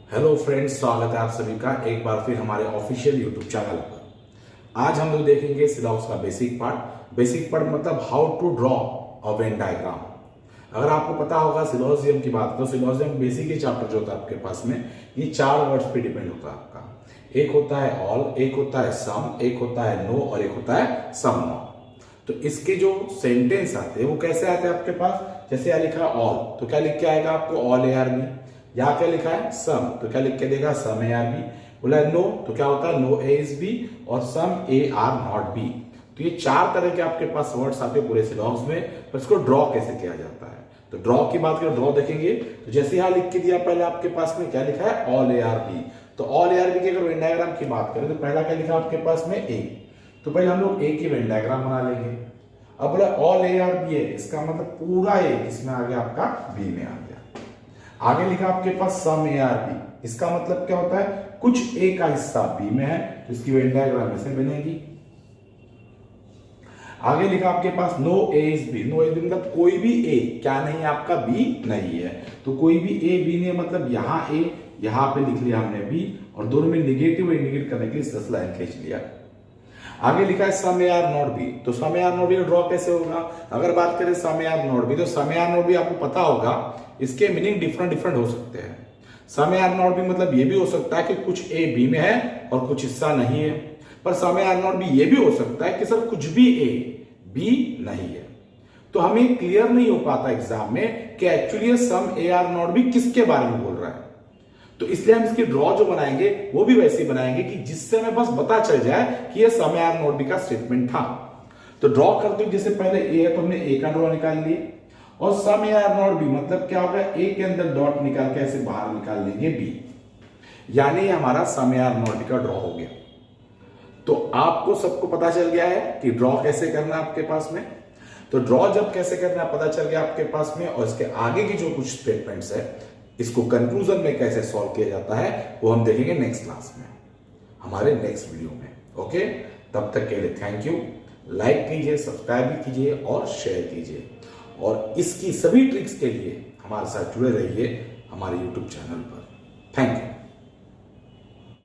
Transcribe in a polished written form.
Hello friends, स्वागत है आप सभी का एक बार फिर हमारे ऑफिशियल यूट्यूब चैनल पर। आज हम लोग देखेंगे सिलॉक्स का बेसिक पार्ट मतलब how to draw a Venn diagram. अगर आपको पता होगा सिलोजियम की बात, तो सिलोजियम बेसिक ही चैप्टर जो होता है आपके पास में, ये 4 वर्ड्स पे डिपेंड होता है आपका। एक होता है ऑल, एक होता है सम, एक होता है नो और एक होता है सम नॉट। तो इसके जो सेंटेंस आते हैं वो कैसे आते हैं आपके पास, जैसे यहाँ लिखा है ऑल, तो क्या लिख के आएगा आपको ऑल ARB। यहाँ क्या लिखा है सम, तो क्या लिख के देगा सम ARB। बोला है नो, तो क्या होता है नो ASB और सम AR नॉट B। तो ये 4 तरह के आपके पास वर्ड्स आते हैं पूरे सिलॉक्स में। पर इसको ड्रॉ कैसे किया जाता है, तो ड्रॉ की बात करें, ड्रॉ देखेंगे तो जैसे यहाँ लिख के दिया पहले आपके पास में क्या लिखा है ऑल ARB। तो ऑल ARB की अगर वेन डायग्राम की बात करें तो पहला क्या लिखा आपके पास में ए, तो पहले हम लोग ए की वेन डायग्राम बना लेंगे। अब बोला ऑल ARB है, इसका मतलब पूरा ए किसमें आ गया आपका बी में आ गया। आगे लिखा आपके पास सम ARB, इसका मतलब क्या होता है कुछ ए का हिस्सा बी में है, तो इसकी वेन डायग्राम ऐसे बनेगी। आगे लिखा आपके पास नो ASB, नो ASB मतलब कोई भी ए क्या नहीं है आपका बी नहीं है, तो कोई भी ए बी नहीं है मतलब यहाँ ए, यहाँ पे लिख लिया हमने बी और दोनों में निगेटिव इंडिकेट करने के लिए 10 लाइन खींच लिया। आगे लिखा है सम AR नॉट बी, तो सम AR नॉट बी ड्रॉ कैसे होगा। अगर बात करें सम AR नॉट बी, तो सम AR नॉट बी आपको पता होगा इसके मीनिंग डिफरेंट हो सकते हैं। सम AR नॉट बी मतलब ये भी हो सकता है कि कुछ ए बी में है और कुछ हिस्सा नहीं है, पर सम AR नॉट बी ये भी हो सकता है कि सर कुछ भी ए बी नहीं है। तो हमें क्लियर नहीं हो पाता एग्जाम में कि actually some AR not be किसके बारे में बोल रहा है। तो इसलिए हम इसकी ड्रॉ जो बनाएंगे वो भी वैसे ही बनाएंगे कि जिससे हमें बस पता चल जाए कि ये सम AR नॉट बी का स्टेटमेंट था। तो ड्रॉ करते हुए जैसे पहले ए है तो हमने ए का ड्रॉ निकाल लिए, और सम AR नॉट बी मतलब क्या होगा ए के अंदर डॉट निकाल के ऐसे बाहर निकाल लेंगे बी, यानी हमारा सम AR नॉट बी का ड्रॉ हो गया। तो आपको सबको पता चल गया है कि ड्रॉ कैसे करना है आपके पास में। तो ड्रॉ जब कैसे करना है पता चल गया आपके पास में, और इसके आगे की जो कुछ स्टेटमेंट्स है इसको कंक्लूजन में कैसे सॉल्व किया जाता है वो हम देखेंगे नेक्स्ट क्लास में, हमारे नेक्स्ट वीडियो में। ओके, तब तक के लिए थैंक यू। लाइक कीजिए, सब्सक्राइब भी कीजिए और शेयर कीजिए, और इसकी सभी ट्रिक्स के लिए हमारे साथ जुड़े रहिए हमारे यूट्यूब चैनल पर। Thank you.